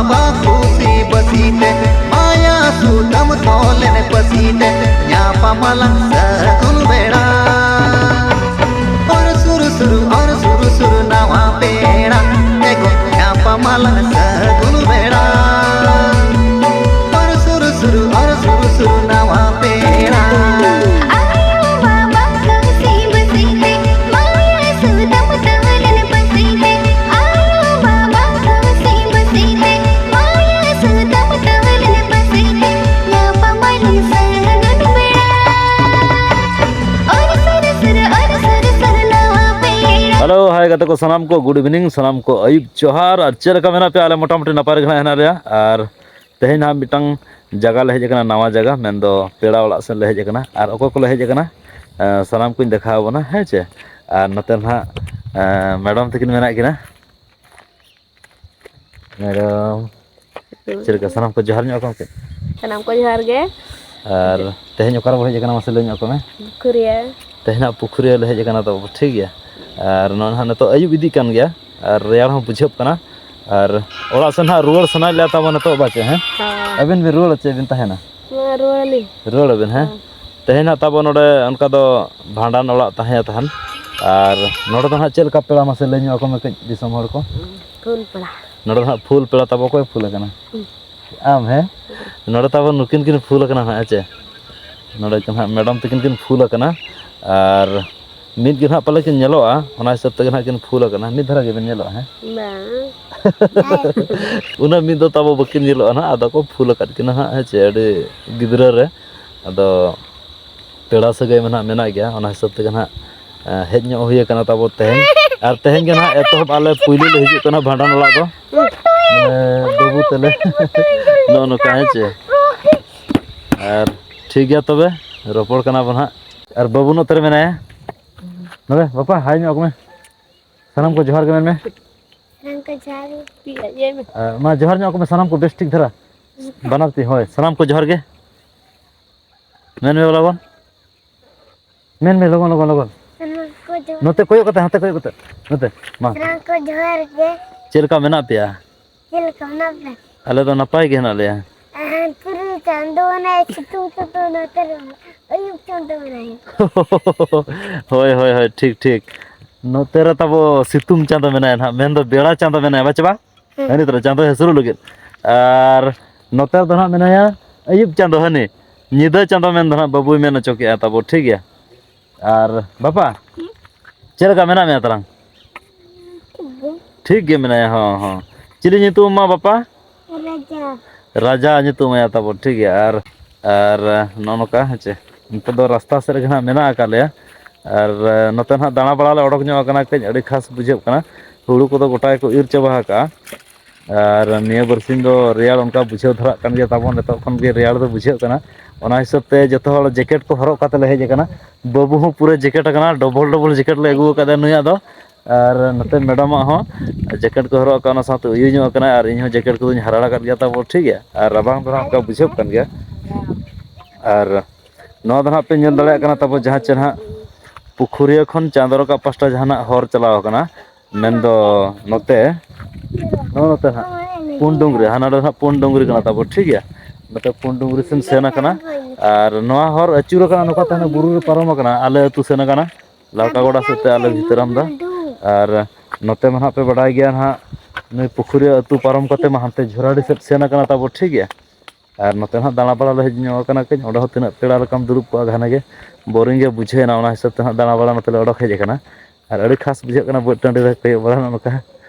बाबा खुशी बसीते माया सुदम तोले ने पसीते न्यापा मलंग सगुन बेड़ा और सुरु सुरु नावा पेड़ा एको न्यापा मलंग सगुन बेड़ा और सुरु नावा पेड़ा हेलो हाय गाते को सलाम को गुड इवनिंग सलाम को अयुब जोहार और चेलका मेना पे आले मोटामुटी नपाय गना हेना रे और तेहेन हा मिटंग जगह ले हेज नवा जगह मेन दो पेड़ा ओड़ा से ले हेज और अको को ले हेज सलाम को देखा बना है चे और नते ना मैडम तकिन मेना किना मैडम चेलका सलाम को जोहार न्यो के सलाम को जोहार गे और तेहेन ओकर बो हेज मसे ले न्यो को में पुखुरिया तेहेन पुखुरिया ले हेज तो ठीक गया और नोना तो अयुब इदी कान गया और रेयाड़ हम बुझेब कना और ओड़ा से ना रुआर सना ले तब तो बाचे हैं अबिन भी रुआर चे बिन तहेना रुआली रुआर अबिन हैं तेहेना तब नोडे उनका दो भांडान ओड़ा तहे तहन और नोडे तो ना चेलका पेड़ा मसे ले न्यो को में कई दिसम हर को फूल पेड़ा नोडे ना फूल पेड़ा तब को फूल कना आम है नोडे तब नुकिन किन फूल कना ना चे नोडे कना मैडम तकिन किन फूल कना और मिद गे ना पाले किन नेलोआ ओना हिसाब तक ना किन फूल कना मिद धरा गे बिन नेलोआ हैं उना मिद दो तब बकिन नेलोआ ना आदो को फूल कट किना है चे अडे गिदरा रे आदो पेड़ा सगे मेना मेना गया ओना हिसाब तक ना हेज न्यो हुई कना तब तेहेन और तेहेन गे ना एतोहब आले पुइली ले हिजु कना भांडान ओला दो बाबू तले नो नो काहे चे और ठीक गया तबे रोपड़ कना बन और बाबू नो तेरे मेना नबे बापा हाय न्यो को में सलाम को जोहार के में सलाम को जोहार ये में मा जोहार न्यो को में सलाम को बेस ठीक धरा बनाती होय सलाम को जोहार के मेन में लगन मेन में लगन लगन लगन सलाम को जोहार नोते कोयो कते हाते कोयो कते नोते मा सलाम को जोहार के चेलका मेना पिया चेलका ना पे अले तो नपाय के ना ले पुरु चांदो ना छिटू तो ना तर अयुब चांदो नहीं होय होय होय ठीक ठीक नोते रे तब सितुम चांदो मेना ना मेन दो बेड़ा चांदो मेना बचबा हनी तो चांदो हेसुरु लगे और नोते दो ना मेनाया अयुब चांदो हनी निदा चांदो मेन दो ना बाबू मेन चोके तब ठीक गया और बापा चेलका मेना में तरंग ठीक गे मेना हां हां चिली नितुम मा बापा राजा राजा नितुम या तब ठीक गया और नोनका हेचे नित दो रास्ता से रे ना मेना का ले और नोते ना दाना बड़ा ले ओडक न्यो कना कई अड़ी खास बुझे कना हुड़ू को गोटा को इर चबा का और निया बरसिन दो रेयाड़ उनका बुझे धरा कन गया तब नेतो खन गे रेयाड़ दो बुझे कना ओना हिसाब ते जतो हड़ जैकेट को हरक काते ले हेज कना बाबू हो पूरे जैकेट कना डबल डबल जैकेट ले अगु कदा नुया दो और नते मैडम हो जैकेट को हरक कना साथ उय न्यो कना और इन हो जैकेट को हराड़ा कर गया तब ठीक है और रबांग धरा उनका बुझे कन गया और नो दना पे नेल दड़े कना तब जहां चेना पुखुरिया खन चांदर का पास्टा जहाना हर चलाव कना मेन दो नोते नोते हा पुन डोंगरी हाना दो पुन डोंगरी कना तब ठीक है नोते पुन डोंगरी सेन सेना कना और नोआ हर अचुर कना नोका तने बुरु रे पारम कना आले अतु सेना कना लाका गोड़ा सेते आले भितरम दा और नोते मा पे बडाय गया ना नई पुखुरिया अतु पारम कते मा हंते झोराडी सेट सेना कना तब ठीक है और नोते ना दाना बड़ा ले न्यो कना के ओडे तिना पेड़ा रकम दुरुप को घाने गे बोरिंग गे बुझे ना ओना हिसाब ते दाना बड़ा नोते ओडक हेज कना और अड़ी खास बुझे कना बोट टंडी रे पे बड़ा नोका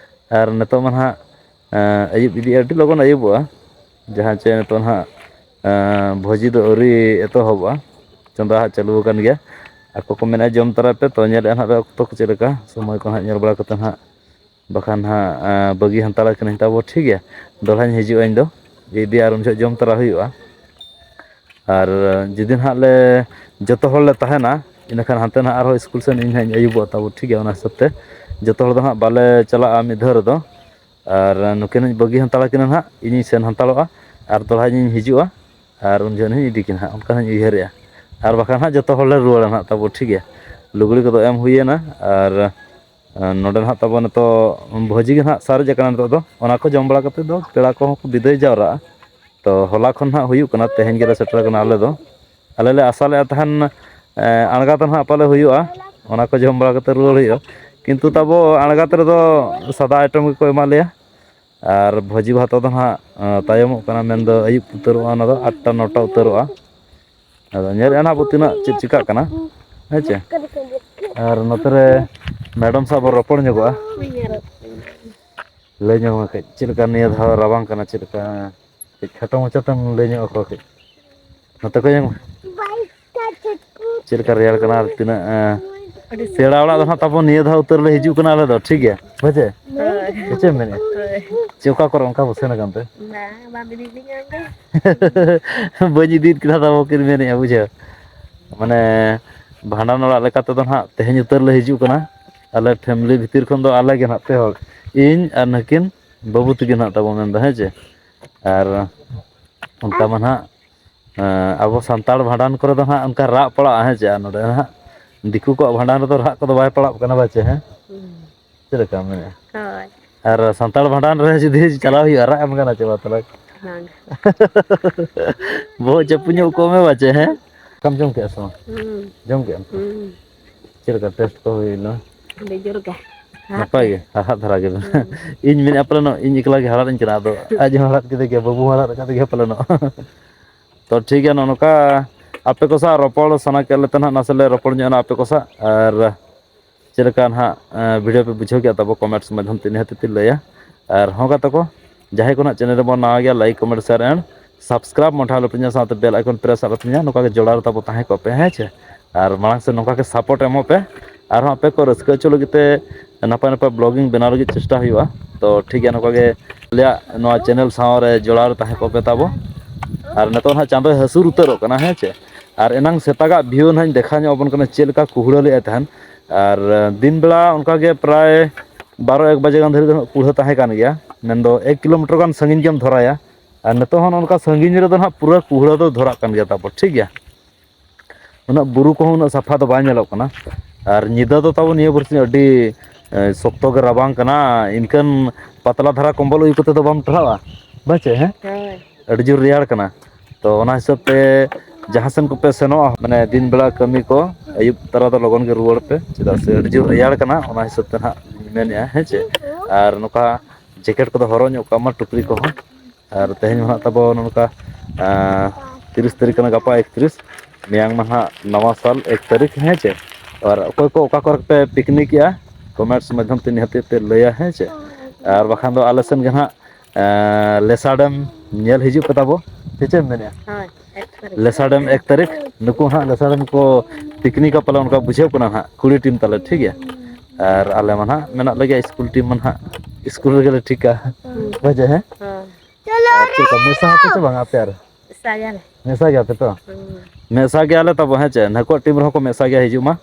और नेतो मा ना अयुब इदी अड़ी लगन अयुबा जहां चे नेतो ना भोजी दो औरी एतो हबा चंदा चालू कन गया ako ko mena jom tara pe to nyel na okto ko chileka समय को nyel bala kata na bakan ha bagi hantala kena tabo ठीक है दोलहान हिजु आइन दो इदी आर उन जम तरा हुआ और जिदिन हा ले जतो हल ले तहना इनखान हानते ना आरो स्कूल से इन हाई अयुबो तब ठीक है ओना हिसाब ते जतो हल दो हा बाले चला मिधर दो और नुकिन बगी हंताला किन हा इन सेन हंतालोआ और दोलहान हिजुआ और उन जन इदी किन हा उनका उयहरिया और बाखान हा जतो हल रुआड़ा ना तब ठीक है लुगड़ी को एम हुई ना और ᱱᱚᱰᱮ ᱱᱟᱦᱟᱜ ᱛᱟᱵᱚ ᱱᱤᱛᱚᱜ ᱵᱷᱚᱡᱤ ᱜᱮ ᱱᱟᱦᱟᱜ ᱥᱟᱨᱮᱡ ᱟᱠᱟᱱᱟ ᱱᱤᱛᱚᱜ ᱫᱚ ᱚᱱᱟ ᱠᱚ ᱡᱚᱢ ᱵᱟᱲᱟ ᱠᱟᱛᱮᱫ ᱫᱚ ᱯᱮᱲᱟ ᱠᱚᱦᱚᱸ ᱠᱚ ᱵᱤᱫᱟᱹᱭ ᱡᱟᱣᱨᱟᱜᱼᱟ ᱛᱚ ᱦᱚᱞᱟ ᱠᱷᱚᱱ ᱦᱟᱸᱜ ᱦᱩᱭᱩᱜ ᱠᱟᱱᱟ ᱛᱮᱦᱮᱧ ᱜᱮᱞᱮ ᱥᱮᱴᱮᱨ ᱠᱟᱱᱟ ᱟᱞᱮ ᱫᱚ ᱟᱞᱮ ᱞᱮ ᱟᱥᱟ ᱞᱮᱫᱼᱟ ᱛᱟᱦᱮᱱ ᱟᱬᱜᱟᱛ ᱦᱟᱸᱜ ᱯᱟᱞᱮ ᱦᱩᱭᱩᱜᱼᱟ ᱚᱱᱟ ᱠᱚ ᱡᱚᱢ ᱵᱟᱲᱟ ᱠᱟᱛᱮᱫ ᱨᱩᱣᱟᱹᱲ ᱦᱩᱭᱩᱜᱼᱟ ᱠᱤᱱᱛᱩ ᱛᱟᱵᱚ ᱟᱬᱜᱟᱛ ᱨᱮᱫᱚ ᱥᱟᱫᱟ ᱟᱭᱴᱮᱢ ᱜᱮᱠᱚ ᱮᱢᱟ ᱞᱮᱭᱟ ᱟᱨ ᱵᱷᱚᱡᱤ ᱵᱷᱟᱛᱟ ᱫᱚ ᱦᱟᱸᱜ ᱛᱟᱭᱚᱢᱚᱜ ᱠᱟᱱᱟ ᱢᱮᱱᱫᱚ ᱟᱹᱭᱩᱵ ᱩᱛᱟᱹᱨᱚᱜᱼᱟ ᱚᱱᱟ ᱫᱚ 8ᱴᱟ 9ᱴᱟ ᱩᱛᱟᱹᱨᱚᱜᱼᱟ ᱟᱫᱚ ᱧᱮᱞᱮᱫᱼᱟ ᱱᱟᱜ ᱵᱚ ᱛᱤᱱᱟᱹᱜ ᱪᱮᱫ ᱪᱤᱠᱟᱹᱜ ᱠᱟᱱᱟ ᱦᱮᱸ ᱪᱮ ᱟᱨ ᱱᱚᱛᱮ ᱨᱮ ᱢᱮᱰᱟᱢ ᱥᱟᱶ ᱵᱚᱱ ᱨᱚᱯᱚᱲ ᱧᱚᱜᱚᱜᱼᱟ ᱞᱟᱹᱭ ᱧᱚᱜ ᱢᱮ ᱠᱟᱹᱡ ᱪᱮᱫ ᱞᱮᱠᱟ ᱱᱤᱭᱟᱹ ᱫᱷᱟᱣ ᱨᱟᱵᱟᱝ ᱠᱟᱱᱟ ᱪᱮᱫ ᱞᱮᱠᱟ ᱠᱟᱹᱡ ᱠᱷᱟᱴᱚ ᱢᱟᱪᱷᱟᱛᱮᱢ ᱞᱟᱹᱭ ᱧᱚᱜ ᱟᱠᱚᱣᱟ ᱠᱟᱹᱡ ᱱᱚᱛᱮ ᱠᱷᱚᱡ ᱮᱢ ᱪᱮᱫ ᱞᱮᱠᱟ ᱨᱮᱭᱟᱲ ᱠᱟᱱᱟ ᱟᱨ ᱛᱤᱱᱟᱹᱜ ᱯᱮᱲᱟ ᱚᱲᱟᱜ ᱫᱚ ᱦᱟᱸᱜ ᱛᱟᱵᱚᱱ ᱱᱤᱭᱟᱹ ᱫᱷᱟᱣ ᱩᱛᱟᱹᱨ ᱞᱮ ᱦᱤᱡᱩᱜ ᱠᱟᱱᱟ ᱟᱞᱮ ᱫᱚ ᱴᱷᱤᱠ ᱜᱮᱭᱟ ᱵᱩᱡᱷᱟᱹᱣ ᱪᱮᱫ ᱮᱢ ᱢᱮᱱᱮᱫᱼᱟ ᱪᱮ ᱚᱠᱟ ᱠᱚᱨᱮ ᱚᱱᱠᱟ ᱵᱚ ᱥᱮᱱ ᱟᱠᱟᱱ ᱛᱮ ᱵᱟᱹᱧ ᱤᱫᱤᱭᱮᱫ ᱠᱤᱱᱟ ᱛᱟᱵᱚ ᱠᱤᱱ ᱢᱮᱱᱮᱫᱼᱟ ᱵᱩᱡᱷᱟᱹᱣ ᱢᱟᱱᱮ ᱵᱷᱟᱸᱰᱟᱱ ᱚᱲᱟᱜ ᱞᱮᱠᱟ ᱛᱮᱫᱚ ᱱᱟᱦᱟᱜ ᱛᱮᱦᱮᱧ ᱩᱛᱟᱹᱨ ᱞᱮ ᱦᱤᱡᱩᱜ ᱠᱟᱱᱟ ᱟᱞᱮ ᱯᱷᱮᱢᱮᱞᱤ ᱵᱷᱤᱛᱤᱨ ᱠᱷᱚᱱ ᱫᱚ ᱟᱞᱮ ᱜᱮ ᱱᱟᱦᱟᱜ ᱯᱮ ᱦᱚᱲ ᱤᱧ ᱟᱨ ᱱᱩᱠᱤᱱ ᱵᱟᱹᱵᱩ ᱛᱟᱹᱠᱤᱱ ᱦᱟᱸᱜ ᱛᱟᱵᱚ ᱢᱮᱱᱫᱟ ᱦᱮᱸ ᱪᱮ ᱟᱨ ᱚᱱᱠᱟ ᱢᱟ ᱱᱟᱦᱟᱜ ᱟᱵᱚ ᱥᱟᱱᱛᱟᱲ ᱵᱷᱟᱸᱰᱟᱱ ᱠᱚᱨᱮ ᱫᱚ ᱦᱟᱸᱜ ᱚᱱᱠᱟ ᱨᱟᱜ ᱯᱟᱲᱟᱜᱼᱟ ᱦᱮᱸ ᱪᱮ ᱱᱚᱸᱰᱮ ᱦᱟᱸᱜ ᱫᱤᱠᱩ ᱠᱚᱣᱟᱜ ᱵᱷᱟᱸᱰᱟᱱ ᱨᱮᱫᱚ ᱨᱟᱜ ᱠᱚᱫᱚ ᱵᱟᱭ ᱯᱟᱲᱟᱜ ᱠᱟᱱᱟ ᱵᱟᱪᱮ ᱦᱮᱸ ᱪᱮᱫ ᱞᱮᱠᱟᱢ ᱢᱮᱱᱮᱫᱼᱟ ᱟᱨ ᱥᱟᱱᱛᱟᱲ ᱵᱷᱟᱸᱰᱟᱱ ᱨᱮ ᱡᱩᱫᱤ ᱪᱟᱞᱟᱣ ᱦᱩᱭᱩᱜᱼᱟ ᱨᱟᱜ ᱮᱢ ᱜᱟᱱᱟ ᱪᱮ ᱢᱟ ᱛᱟᱦᱚᱞᱮ ᱵᱚᱦᱚᱜ ᱪᱟᱯᱩ ᱧᱚᱜ ᱠᱚᱜ ᱢᱮ ᱵᱟᱪᱮ ᱦᱮᱸ ᱫᱟᱠᱟᱢ ᱡᱚᱢ ᱠᱮᱜᱼᱟ ᱥᱮ ᱵᱟᱝ ᱡᱚᱢ ᱠᱮᱜᱼᱟᱢ ᱪᱮᱫ ᱞᱮᱠᱟ ᱴᱮᱥᱴ ᱠᱚ ᱦᱩᱭᱱᱟ ᱱᱟᱯᱟᱭ ᱜᱮ ᱦᱟᱲᱦᱟᱫ ᱫᱷᱟᱨᱟ ᱜᱮ ᱤᱧ ᱢᱮᱱᱮᱫᱼᱟ ᱯᱟᱞᱮᱱᱚᱜ ᱤᱧ ᱮᱠᱞᱟ ᱜᱮ ᱦᱟᱲᱦᱟᱫ ᱟᱹᱧ ᱠᱟᱱᱟ ᱟᱫᱚ ᱟᱡ ᱦᱚᱸ ᱦᱟᱲᱦᱟᱫ ᱠᱮᱫᱮ ᱜᱮᱭᱟ ᱵᱟᱹᱵᱩ ᱦᱚᱸ ᱦᱟᱲᱦᱟᱫ ᱠᱟᱫᱮ ᱜᱮᱭᱟ ᱯᱟᱞᱮᱱᱚᱜ ᱛᱚ ᱴᱷᱤᱠ ᱜᱮᱭᱟ ᱱᱚᱜᱼᱚ ᱱᱚᱝᱠᱟ ᱟᱯᱮ ᱠᱚ ᱥᱟᱶ ᱨᱚᱯᱚᱲ ᱥᱟᱱᱟ ᱠᱮᱫ ᱞᱮᱛᱮ ᱱᱟᱦᱟᱜ ᱱᱟᱥᱮ ᱞᱮ ᱨᱚᱯᱚᱲ ᱧᱚᱜ ᱮᱱᱟ ᱟᱯᱮ ᱠᱚ ᱥᱟᱶ ᱟᱨ ᱪᱮᱫ ᱞᱮᱠᱟ ᱱᱟᱦᱟᱜ ᱵᱷᱤᱰᱤᱭᱳ ᱯᱮ ᱵᱩᱡᱷᱟᱹᱣ ᱠᱮᱜᱼᱟ ᱛᱟᱵᱚ ᱠᱚᱢᱮᱱᱴᱥ ᱢᱟᱫᱽᱫᱷᱚᱢ ᱛᱮ ᱱᱤᱦᱟᱹᱛ ᱜᱮ ᱞᱟᱹᱭᱟ ᱟᱨ ᱦᱚᱸ ᱜᱟᱛᱮ ᱠᱚ ᱡᱟᱦᱟᱸᱭ ᱠᱚ ᱱᱟᱦᱟᱜ ᱪᱮᱱᱮᱞ ᱨᱮᱵᱚᱱ ᱱᱟᱣᱟ ᱜᱮᱭᱟ like comment share and subscribe ᱢᱚᱴᱷᱟ ᱞᱩᱛᱩᱨ ᱥᱟᱶᱛᱮ ᱵᱮᱞ ᱟᱭᱠᱚᱱ ᱯᱨᱮᱥ ᱟᱞᱚ ᱛᱤᱧᱟ ᱱᱚᱝᱠᱟ ᱜᱮ ᱡᱚᱲᱟᱣ ᱛᱟᱵᱚ ᱛᱟᱦᱮᱸ ᱠᱚᱜ ᱯᱮ ᱦᱮᱸ ᱪᱮ ᱟᱨ ᱢᱟᱲᱟᱝ ᱥᱮᱫ ᱱᱚᱝᱠᱟ ᱜᱮ ᱥᱟᱯᱳᱨᱴ ᱮᱢᱚᱜ ᱯᱮ ᱟᱨᱦᱚᱸ ᱟᱯᱮ ᱠᱚ ᱨᱟᱹᱥᱠᱟᱹ ᱦᱚᱪᱚ ᱞᱟᱹᱜᱤᱫ ᱛᱮ ᱱᱟᱯᱟᱭ ᱱᱟᱯᱟᱭ ᱵᱞᱚᱜᱤᱝ ᱵᱮᱱᱟᱣ ᱞᱟᱹᱜᱤᱫ ᱪᱮᱥᱴᱟ ᱦᱩᱭᱩᱜᱼᱟ ᱛᱚ ᱴᱷᱤᱠ ᱜᱮᱭᱟ ᱱᱚᱝᱠᱟ ᱜᱮ ᱟᱞᱮᱭᱟᱜ ᱱᱚᱣᱟ ᱪᱮᱱᱮᱞ ᱥᱟᱶ ᱨᱮ ᱡᱚᱲᱟᱣ ᱨᱮ ᱛᱟᱦᱮᱸ ᱠᱚᱜ ᱯᱮ ᱛᱟᱵᱚ ᱟᱨ ᱱᱤᱛᱚᱜ ᱦᱟᱸᱜ ᱪᱟᱸᱫᱳᱭ ᱦᱟᱹᱥᱩᱨ ᱩᱛᱟᱹᱨᱚᱜ ᱠᱟᱱᱟ ᱦᱮᱸ ᱪᱮ ᱟᱨ ᱮᱱᱟᱝ ᱥᱮᱛᱟᱜᱟᱜ ᱵᱷᱤᱭᱩ ᱱᱟᱦᱟᱜ ᱤᱧ ᱫᱮᱠᱷᱟᱣ ᱧᱚᱜ ᱟᱵᱚᱱ ᱠᱟᱱᱟ ᱪᱮᱫ ᱞᱮᱠᱟ ᱠᱩᱦᱲᱟᱹ ᱞᱮᱫᱼᱟᱭ ᱛᱟᱦᱮᱱ ᱟᱨ ᱫᱤᱱ ᱵᱮᱲᱟ ᱚᱱᱠᱟᱜᱮ ᱯᱨᱟᱭ 12-1 ᱵᱟᱡᱮ ᱜᱟᱱ ᱫᱷᱟᱹᱨᱤᱡ ᱫᱚ ᱠᱩᱲᱦᱟᱹ ᱛᱟᱦᱮᱸ ᱠᱟᱱ ᱜᱮᱭᱟ ᱢᱮᱱᱫᱚ 1 ᱠᱤᱞᱳᱢᱤᱴᱟᱨ ᱜᱟᱱ ᱥᱟᱺᱜᱤᱧ ᱜᱮᱢ ᱫᱷᱚᱨᱟᱭᱟ ᱟᱨ ᱱᱤᱛᱚᱜ ᱦᱚᱸ ᱱᱚᱝᱠᱟ ᱥᱟᱺᱜᱤᱧ ᱨᱮᱫᱚ ᱦᱟᱸᱜ ᱯᱩᱨᱟᱹ ᱠᱩᱦᱲᱟᱹ ᱫᱚ ᱫᱷᱚᱨᱟᱜ ᱠᱟᱱ ᱜᱮᱭᱟ ᱛᱟᱨᱯᱚᱨ ᱴᱷᱤᱠ ᱜᱮᱭᱟ ᱩᱱᱟᱹᱜ ᱵᱩᱨᱩ ᱠᱚᱦᱚᱸ ᱩᱱᱟᱹᱜ ᱥᱟᱯᱷᱟ ᱫᱚ ᱵᱟᱭ ᱧᱮᱞᱚᱜ ᱠᱟᱱᱟ ᱟᱨ ᱧᱤᱫᱟᱹ ᱫᱚ ᱛᱟᱵᱚ ᱱᱤᱭᱟᱹ ᱵᱟᱨᱥᱤᱧ ᱟᱹᱰᱤ ᱥᱚᱠᱛᱚ ᱜᱮ ᱨᱟᱵᱟᱝ ᱠᱟᱱᱟ ᱤᱱᱠᱟᱹᱱ ᱯᱟᱛᱞᱟ ᱫᱷᱟᱨᱟ ᱠᱚᱢᱵᱚᱞ ᱩᱭᱩ ᱠᱟᱛᱮ ᱫᱚ ᱵᱟᱢ ᱴᱟᱨᱦᱟᱜᱼᱟ ᱵᱟᱪᱮ ᱦᱮᱸ ᱟᱹᱰᱤ ᱡᱳᱨ ᱨᱮᱭᱟᱲ ᱠᱟᱱᱟ ᱛᱚ ᱚᱱᱟ ᱦᱤᱥᱟᱹᱵ ᱛᱮ ᱡᱟᱦᱟᱸ ᱥᱮᱱ ᱠᱚᱯᱮ ᱥᱮᱱᱚᱜᱼᱟ ᱢᱟᱱᱮ ᱫᱤᱱ ᱵᱮᱲᱟ ᱠᱟᱹᱢᱤ ᱠᱚ ᱟᱹᱭᱩᱵ ᱛᱚᱨᱟ ᱫᱚ ᱞᱚᱜᱚᱱ ᱜᱮ ᱨᱩᱣᱟᱹᱲ ᱯᱮ ᱪᱮᱫᱟᱜ ᱥᱮ ᱟᱹᱰᱤ ᱡᱳᱨ ᱨᱮᱭᱟᱲ ᱠᱟᱱᱟ ᱚᱱᱟ ᱦᱤᱥᱟᱹᱵ ᱛᱮ ᱱᱟᱦᱟᱜ ᱢᱮᱱᱮᱫᱼᱟ ᱦᱮᱸ ᱪᱮ ᱟᱨ ᱱᱚᱝᱠᱟ ᱡᱮᱠᱮᱴ ᱠᱚᱫᱚ ᱦᱚᱨᱚᱜ ᱧᱚᱜ ᱠᱟᱜ ᱢᱟ ᱴᱩᱯᱨᱤ ᱠᱚᱦᱚᱸ ᱟᱨ ᱛᱮᱦᱮᱧ ᱢᱟ ᱦᱟᱸᱜ ᱛᱟᱵᱚ ᱱᱚᱝᱠᱟ 30 ᱛᱟᱹᱨᱤᱠᱷ ᱠᱟᱱᱟ ᱜᱟᱯᱟ 31 ᱢᱮᱭᱟᱝ ᱢᱟ ᱦᱟᱸᱜ ᱱᱟᱣᱟ ᱥᱟᱞ 1 ᱛᱟᱹᱨᱤᱠᱷ ᱦᱮᱸ ᱪᱮ ᱟᱨ ᱚᱠᱚᱭ ᱠᱚ ᱚᱠᱟ ᱠᱚᱨᱮ ᱯᱮ ᱯᱤᱠᱱᱤᱠᱮᱜᱼᱟ ᱠᱚᱢᱮᱱᱴᱥ ᱢᱟᱫᱽᱫᱷᱚᱢ ᱛᱮ ᱱᱤᱦᱟᱹᱛ ᱯᱮ ᱞᱟᱹᱭᱟ ᱦᱮᱸ ᱪᱮ ᱟᱨ ᱵᱟᱠᱷᱟᱱ ᱫᱚ ᱟᱞᱮ ᱥᱮᱱ ᱜᱮ ᱦᱟᱸᱜ ᱞᱮᱥᱟ ᱰᱮᱢ ᱧᱮᱞ ᱦᱤᱡᱩᱜ ᱯᱮ ᱛᱟᱵᱚ ᱥᱮ ᱪᱮᱫ ᱮᱢ ᱢᱮᱱᱮᱫᱼᱟ ᱞᱮᱥᱟ ᱰᱮᱢ 1 ᱛᱟᱹᱨᱤᱠᱷ ᱱᱩᱠᱩ ᱦᱟᱸᱜ ᱞᱮᱥᱟ ᱰᱮᱢ ᱠᱚ ᱯᱤᱠᱱᱤᱠᱟ ᱯᱟᱞᱮ ᱚᱱᱠᱟ ᱵᱩᱡᱷᱟᱹᱣ ᱠᱟᱱᱟ ᱦᱟᱸᱜ 20 ᱴᱤᱢ ᱛᱟᱞᱮ ᱴᱷᱤᱠ ᱜᱮᱭᱟ ᱟᱨ ᱟᱞᱮ ᱢᱟ ᱱᱟᱦᱟᱜ ᱢᱮᱱᱟᱜ ᱞᱮᱜᱮᱭᱟ ᱥᱠᱩᱞ ᱴᱤᱢ ᱢᱟ ᱱᱟᱦᱟᱜ ᱥᱠᱩᱞ ᱨᱮᱜᱮᱞᱮ ᱴᱷᱤᱠᱟ ᱵᱩᱡᱷᱟᱹᱣ ᱦᱮᱸ ᱟᱨ ᱪᱮᱫ ᱞᱮᱠᱟ ᱢᱮᱥᱟ ᱟᱯᱮ ᱥᱮ ᱵᱟᱝ ᱟᱯᱮ ᱟᱨ ᱢᱮᱥᱟ ᱜᱮᱭᱟᱯᱮ ᱛᱚ ᱢᱮᱥᱟ ᱜᱮᱭᱟᱞᱮ ᱛᱟᱵᱚ ᱦᱮᱸ ᱪᱮ ᱱᱩᱠᱩᱣᱟᱜ ᱴᱤᱢ ᱨᱮᱦᱚᱸ ᱠᱚ ᱢᱮᱥᱟ ᱜᱮᱭᱟ ᱦᱤᱡᱩᱜ ᱢᱟ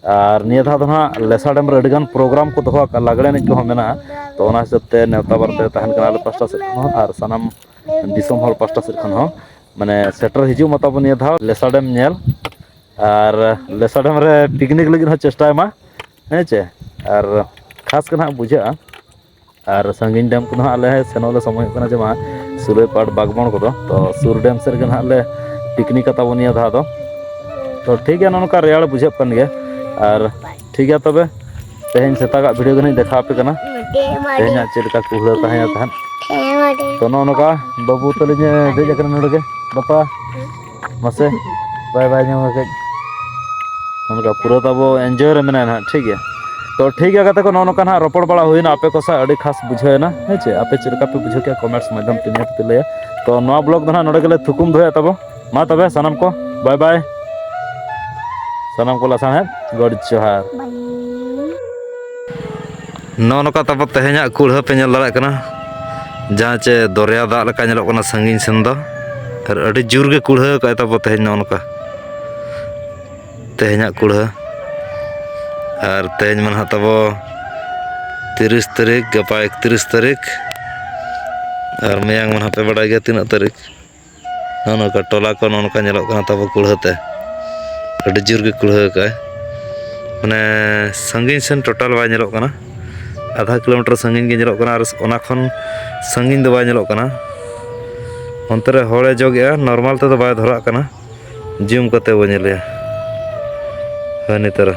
ᱟर निया धा हाँ लेसा डेम अड़ीगान प्रोग्राम को दोहो लागड़े एनज को मेना तो ओना हिसाब ते नेवता बारते तहन कना आले पास्टा सेड खन आर सानाम दिसोम हर पास्टा सेड खन हो माने सेटर हिजु मता बो निया धा लेसा डेम नेल आर लेसा डेम रे पिकनिक लगिन हो चेष्टा मा हे चे आर खास कना बुझा आर संगीन डेम को आले सेनोले समय कना जे मा सुरई पाट बागबण को तो सुर डेम सेड गन हाले पिकनिक का ताबो निया धा दो तो ठीक है नोनका रेयाड़ बुझे कन गया और ठीक है तबे तेहन सेतागा वीडियो गनी देखा पे कना तेहन चेद का कुहड़ा तहया तहन तो नोनका बाबू तले देज कना नोडगे बापा मसे बाय बाय ᱧᱚᱜ ᱢᱮ नोनका पूरा तबो एंजॉय रे मेना ना ठीक है तो ठीक है कते को नोनका ना रोपड़ बड़ा हुईना आपे को सा अड़ी खास बुझेना है चे आपे चेदका पे बुझे के कमेंट्स माध्यम ते नेट पे लया तो नवा ब्लॉग दना नोडे गेले थुकुम दोया तबो मा तबे सनम को बाय बाय सनम को लसा है गॉड जोहार नौनका तब तेहना कुड़ा पे दाड़ा कना जहाँ चे दरिया दाग लेका नेलोग कना संगीन सेन दो और अड़ी जोर गे कुड़ा का तब तेहन नौनका तेहना कुड़ा और तेहन मन तब 30 तारीख गपा 31 तारीख और मयांग मन पे बड़ा गया 3 तारीख नौनका टोला को नौनका नेलोग कना तब कुड़ाते अड़ी जोर गे कुड़ा का माने संगीन सेन टोटल बाय नेलोग कना आधा किलोमीटर संगीन गे नेलोग कना और ओना खन संगीन दो बाय नेलोग कना onte re hore joge normal te do bay dhora kana zoom kate bo nyele hani tara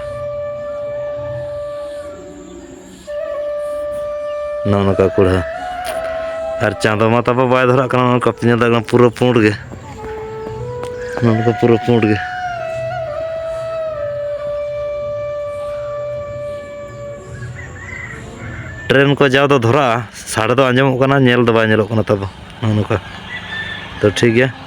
nono ka kudha ar chando mata ba bay dhora kana nono kapinya da pura pund ge nono ka pura pund ge train को जाओ तो धरा साढ़े तो आंजमोग kana nyel do bay nyelok kana tabo nono ka तो ठीक है।